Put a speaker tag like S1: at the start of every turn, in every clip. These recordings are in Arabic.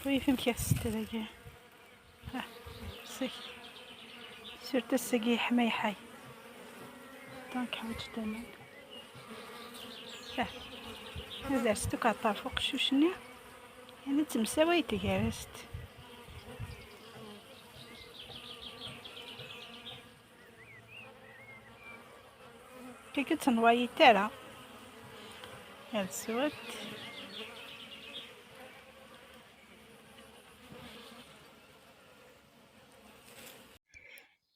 S1: شويه فين كيس داكي. ها سي سورت السقي حماي حي دونك حوت تمام. هذا ستو كعطار فوق الشوشني يعني تمساوي تجارست كي كتنوايي تالا هاد السواد.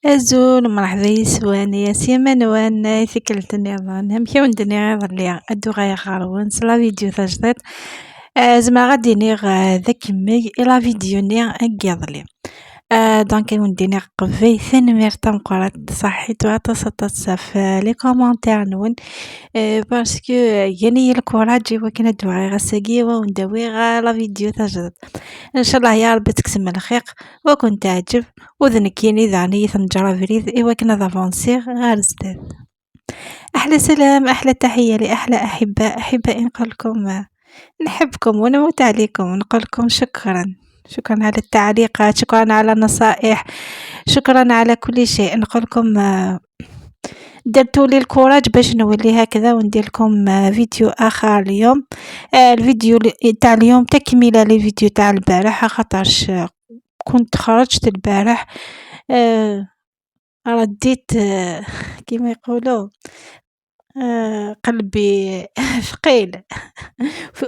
S1: أزول مرحبا يسواني يا سيما نوان ثكلت النظام هم كي وندني غير لي ادو غير خاروان لا فيديو تجديد زعما غادي نيغ ذاك مي الى فيديو نيغ اكيضلي دونك ونديني قبي ثاني ميرتا مقرات صحيت وعطسطت في لي كومونتير نون باسكو يعني الكوراج وكنا دوغي غساقي وندوي غا لا فيديو تجدد ان شاء الله يا ربي تكسم الخيق وكنت تعجب وذنكيني ذاني ثنجرى فريد ايوا كنا دافونسي غير زداد. احلى سلام احلى تحيه لاحلى احباء نقولكم نحبكم ونموت عليكم ونقولكم شكرا على التعليقات، شكرا على النصائح، شكرا على كل شيء. نقولكم درتوا لي الكوراج باش نولي هكذا وندير لكم فيديو اخر اليوم. الفيديو تاع اليوم تكمله للفيديو تاع البارح خاطرش كنت خرجت البارح رديت كيما يقولوا قلبي ثقيل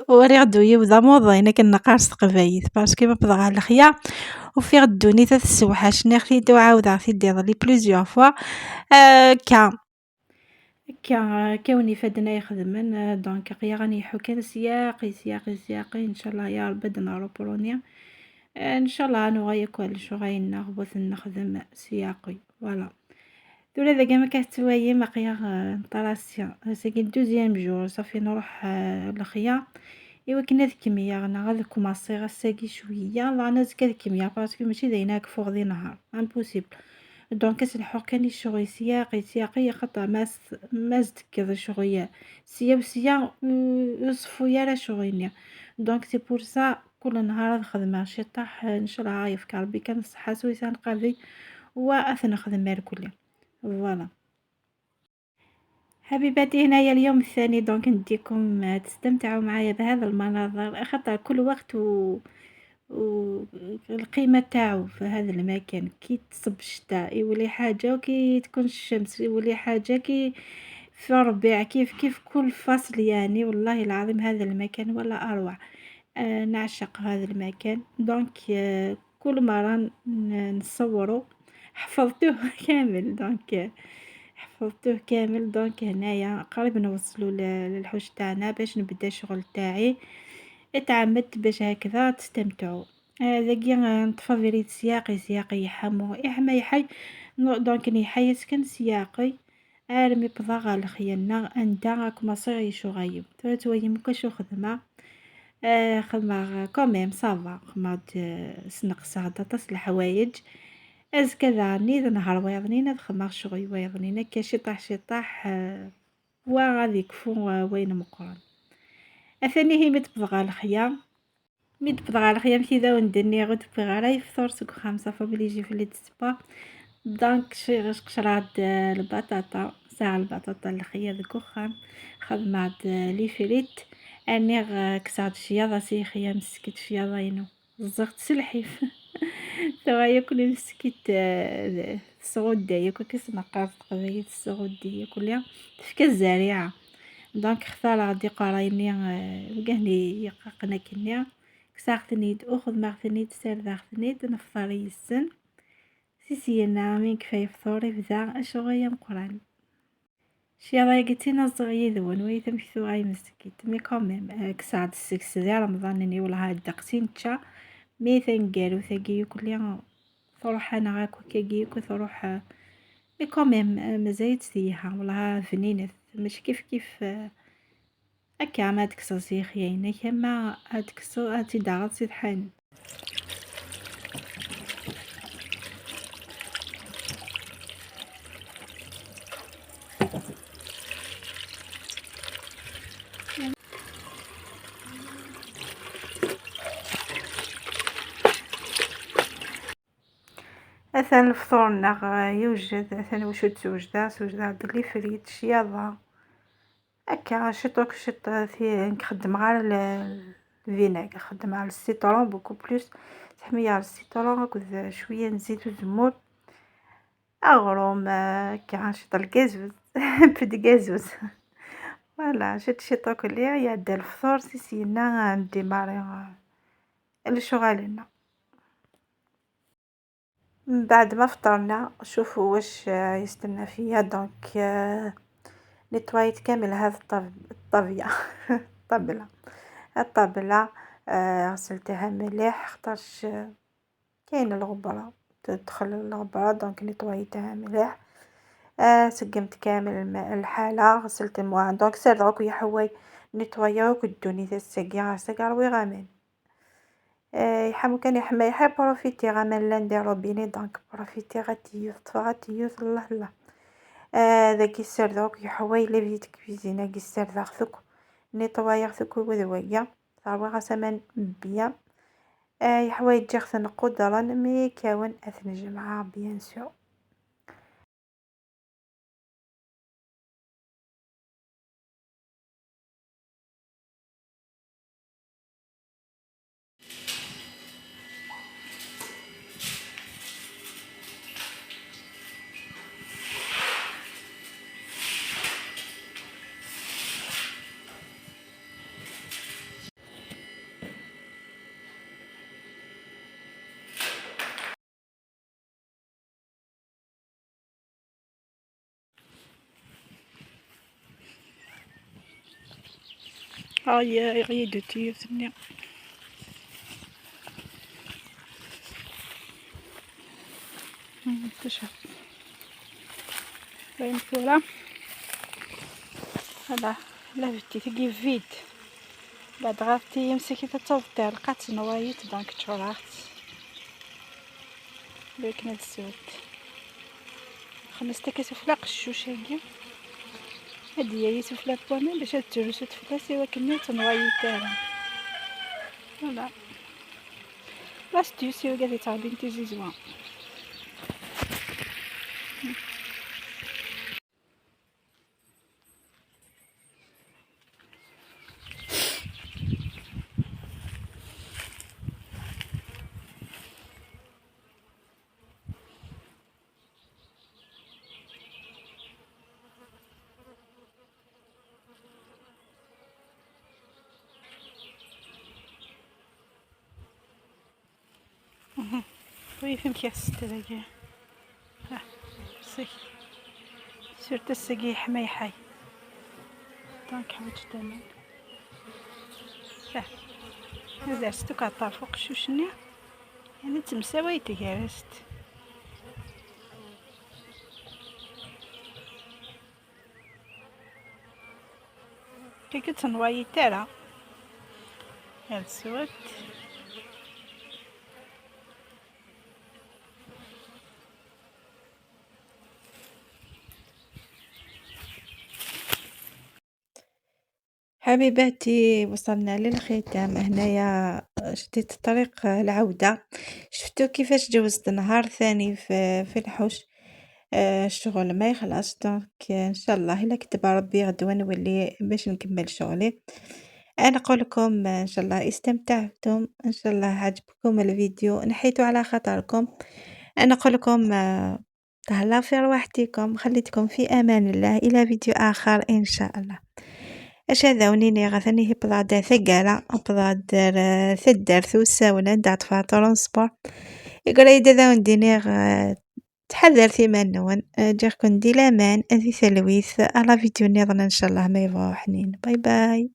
S1: وري غدو يبدا موضوعنا كنا قارص قبايث باسكو ما بضغ على الخيا وفي غدوني ثلاث السوحاش ناخذ دو عاود في دير لي بليزيور فوا كوني فدنا يخدمن دونك قيا غني حكا سياقي ان شاء الله يا رب بدنا روبرونيا ان شاء الله نغاية كل شو غاين نغبط نخدم سياقي فوالا دولا ذاك ما كتوايا ما قيا طراسيا ساكن دوزيام جور صافي نروح لخيا ايوا كنا الكميه غنا غاد كوماسي غساكي شويه انا زكا الكميه باسكو ماشي دايناك فوق ذي نهار امبوسيبل دونك كنلحق كاني شغل سياقي خطا ما زدت كذا شغل سيا وصفويا لا شغلني دونك سي بور سا كل نهار خدمه شي طاح ان شاء الله عايفك ربي كان الصحه سويسان قلبي واثنا خدمه الكل فوالا حبيباتي. هنايا اليوم الثاني دونك نديكم تستمتعوا معايا بهذا المناظر خاطر كل وقت والقيمه تاعو في هذا المكان كي تصب الشتاء يولي حاجه وكي تكون الشمس يولي حاجه كي في الربيع كيف كل فصل يعني والله العظيم هذا المكان ولا اروع. نعشق هذا المكان دونك كل مره نصوره حفظته كامل دونك هنايا قريب نوصلوا للحوش تاعنا باش نبدا الشغل تاعي. اتعمدت باش هكذا تستمتعوا ذاكي نطفى فريد سياقي يحمى يحي دونك يحي سكن سياقي عالمي بضاغ الخيالنا اندا كمصير شو غايب توي مكشو خدمه خدمه كوميم صافا خدمه سنقص هذا تصل الحوايج از كذا نيد نهار ويضنينا خدمه شغل ويضنينا كاشي طاح وغادي يكفو وين مقرن اثني هي متبغى الخيام كذا وندني غد بغا يفطر سوق 5 فبلي يجي في السبا دونك شي غش قشرات البطاطا ساعة البطاطا الخيا ذكوخام خدمات لي فريت اني كسات شياضه سي خيا مسكت شياضه ينو زغت سلحيف توا ياكل مسكت السعوديه ياكل كيسنا قاص قضيه السعوديه كلها تفك الزريعه دونك اختار غادي قرايني وقهني يققنا كنيا كساختنيد اخذ ماختنيد سير داختنيد نفطري السن سيسينا من كفاية فطوري بدا اشغيا مقران شي رايقتينا صغير ذون ويتم في ثوغاي مسكيت مي كوميم كساعد السكس ديال رمضان اني ولا هاد دقسين تشا مي ثنقالو ثقيو كل تروح انا غاكو كيكو تروح مي كوميم مزايد فيها والله فنينة مش كيف هكا ما تكسو سيخيين كما هتكسو هاتي داغط سيدحان مثلا الفطورنا يوجد مثلا واش توجده هاد لي فريت شياضة هكا شطوك شط في نخدم غير الفينيغ نخدم على السيترون بوكو بلوس تحمية على السيترون هاكد شوية نزيد الزمور أغروم هكا نشط الكازوز بو دو كازوز فوالا شطو كليا يعدى الفطور سينا نديماري لشغالنا. من بعد ما فطرنا شوفوا واش يستنى فيا دونك نيطوايت كامل هذا الطابية الطابلة الطابلة غسلتها مليح خاطرش كاين الغبرة تدخل الغبرة دونك نيطوايتها مليح سقمت كامل الماء الحالة غسلت المواعن دونك سير دروك يا حواي نيطوايو كدوني تاع السقا روي غامن يحمو كان يحمى يحب بروفيتي غامان لا ندير روبيني دونك بروفيتي غتيوث الله الله داكي السر دروك يا حواي لا بديت كويزينا كي السر داغ نيطوايا ثوك وذويا صاروي غاسمان بيان يا حواي تجي خصنا قدرا مي كاون اثن جمعة بيان سور. هاي غيدو تيوثني تشوف باين فورا هلا لا بتي تجي فيد بعد غافتي يمسكي تتصوتي لقات نوايت دونك تشورات بيكنا السود خمسة كسفلا قشوشاكي هادي هي سفلا بوامن باش تجلسو تفلاسي وكني تنوايتها فوالا لاستيوسي وقاعدة تاع بنتي زوين. وي فهمت يا ستة داكي ها سي سيرت السقي حماي حي دونك حوت تمام ها هذا ستوك عطار فوق شوشني يعني تمساوي تجارست كي كنت نوايي ترى هاد السود حبيباتي وصلنا للختام هنايا شديت الطريق العودة شفتو كيفاش جوزت نهار ثاني في الحوش الشغل ما يخلص دونك ان شاء الله الا كتب ربي غدوة نولي باش نكمل شغلي انا نقول لكم ان شاء الله استمتعتم ان شاء الله عجبكم الفيديو نحيتو على خاطركم انا نقول لكم تهلاو في رواحتكم خليتكم في امان الله الى فيديو اخر ان شاء الله اش هذا ونيني غثني بلاد ثقالة بلاد ثدر ثوسا ولا دات فيها ترونسبور يقول يدا ذا ونديني تحذر ثمان نون جاكن دي لامان هذه ثلويث على فيديو نظن ان شاء الله ما يبغى حنين باي باي.